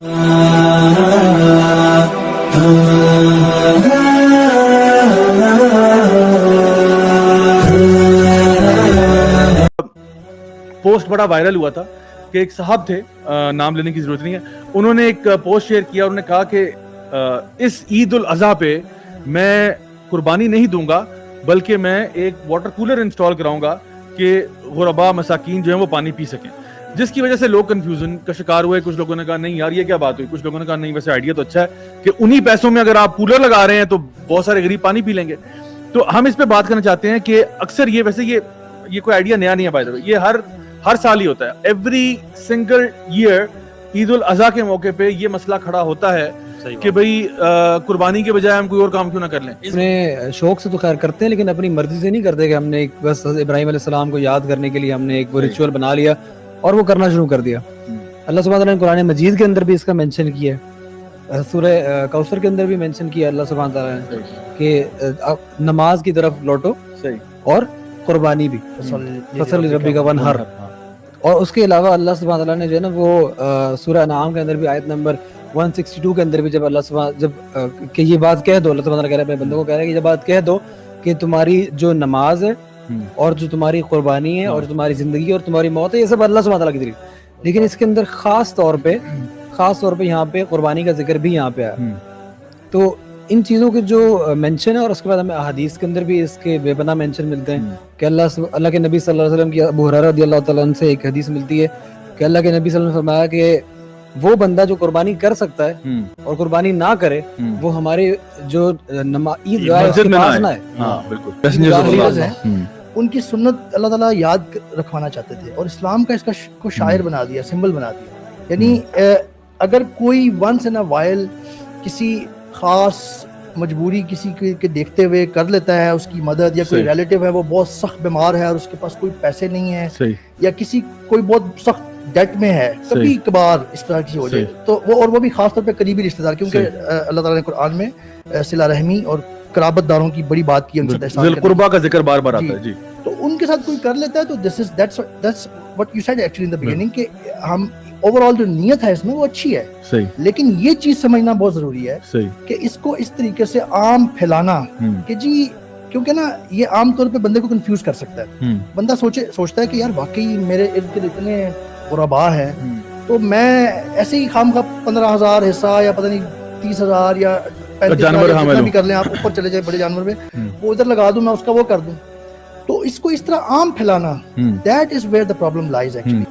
Post بڑا viral ہوا تھا کہ ایک صاحب تھے, نام لینے کی ضرورت نہیں ہے, انہوں نے ایک پوسٹ شیئر کیا, انہوں نے کہا کہ اس عید الاضحیٰ پہ میں قربانی نہیں دوں گا بلکہ میں ایک واٹر کولر انسٹال کراؤں گا کہ غربا مساکین جو ہیں وہ پانی پی سکیں, جس کی وجہ سے لوگ کنفیوژن کا شکار ہوئے. کچھ لوگوں نے کہا نہیں یار یہ کیا بات ہوئی, کچھ لوگوں نے کہا نہیں ویسے آئیڈیا تو اچھا ہے کہ انہی پیسوں میں اگر آپ کولر لگا رہے ہیں تو بہت سارے غریب پانی پی لیں گے. تو ہم اس پہ بات کرنا چاہتے ہیں کہ اکثر یہ ویسے یہ کوئی آئیڈیا نیا نہیں ہے بائی دا وے, یہ ہر سال ہی ہوتا ہے. ایوری سنگل ایئر عید الاضحیٰ کے موقع پہ یہ مسئلہ کھڑا ہوتا ہے کہ بھئی قربانی کے بجائے ہم کوئی اور کام کیوں نہ کر لیں. اپنے شوق سے تو خیر کرتے ہیں لیکن اپنی مرضی سے نہیں کرتے کہ ہم نے ایک بس ابراہیم علیہ السلام کو یاد کرنے کے لیے ہم نے ایک ریچول بنا لیا اور وہ کرنا شروع کر دیا. اللہ سبحانہ تعالیٰ نے قرآن مجید کے اندر بھی اس کا مینشن کیا ہے, سورہ کوثر کے اندر بھی مینشن کیا اللہ سبحانہ تعالیٰ نے کہ نماز کی طرف لوٹو اور قربانی بھی, فصل ربی کا ونہر. اور اس کے علاوہ اللہ سبحانہ تعالیٰ نے جو ہے نا وہ سورہ انعام کے اندر بھی آیت نمبر 162 کے اندر بھی جب اللہ سبحانہ کہ یہ بات کہہ دو, اللہ سبحانہ تعالیٰ کہہ رہے ہیں اپنے بندوں کو کہہ رہے ہیں کہ یہ بات کہہ دو کہ تمہاری جو نماز ہے اور جو تمہاری قربانی ہے اور تمہاری زندگی اور تمہاری موت ہے یہ سب اللہ سبحانہ تعالیٰ کی طرف. لیکن اس کے اندر خاص طور پہ یہاں پہ قربانی کا ذکر بھی یہاں پہ آیا. تو ان چیزوں کے جو مینشن ہے اور اس کے بعد ہمیں احادیث کے اندر بھی اس کے بے پناہ مینشن ملتے ہیں کہ اللہ کے نبی صلی اللہ علیہ وسلم کی ابو ہریرہ رضی اللہ تعالیٰ عنہ سے ایک حدیث ملتی ہے کہ اللہ کے نبی صلی اللہ علیہ وسلم نے فرمایا کہ وہ بندہ جو قربانی کر سکتا ہے اور قربانی نہ کرے وہ ہمارے جو عید گاہ اس کے پاس نہ ہے. ان کی سنت اللہ تعالیٰ یاد رکھوانا چاہتے تھے اور اسلام کا اس کا کو شاعر بنا دیا, سمبل بنا دیا. یعنی اگر کوئی ونس ان اے وائل کسی خاص مجبوری کسی کے دیکھتے ہوئے کر لیتا ہے اس کی مدد, یا کوئی ریلیٹیو ہے وہ بہت سخت بیمار ہے اور اس کے پاس کوئی پیسے نہیں ہے, یا کوئی بہت سخت ڈیٹ میں ہے, کبھی کبھار اس طرح کی ہو جائے تو وہ بھی خاص طور پہ قریبی رشتہ دار, کیونکہ اللہ تعالیٰ نے قرآن میں صلہ رحمی اور قرابت داروں کی بڑی بات کی, ذی القربیٰ کا ذکر بار بار آتا ہے جی. تو ان کے ساتھ کوئی کر لیتا ہے تو that's what you said actually in the beginning کہ ہم اوور آل جو نیت ہے اس میں وہ اچھی ہے, لیکن یہ چیز سمجھنا بہت ضروری ہے کہ اس کو اس طریقے سے عام پھیلانا کہ جی, کیونکہ نا یہ عام طور پہ بندے کو کنفیوز کر سکتا ہے. بندہ سوچتا ہے کہ یار واقعی میرے ارد گرد اتنے غربا ہیں تو میں ایسے ہی خام خواہ 15,000 حصہ یا پتہ نہیں 30,000 یا 35,000 بھی کر لیں, آپ اوپر چلے جائیں بڑے جانور میں, وہ ادھر لگا دوں, میں اس کا وہ کر دوں. تو اس کو اس طرح عام پھیلانا, that is where the problem lies actually.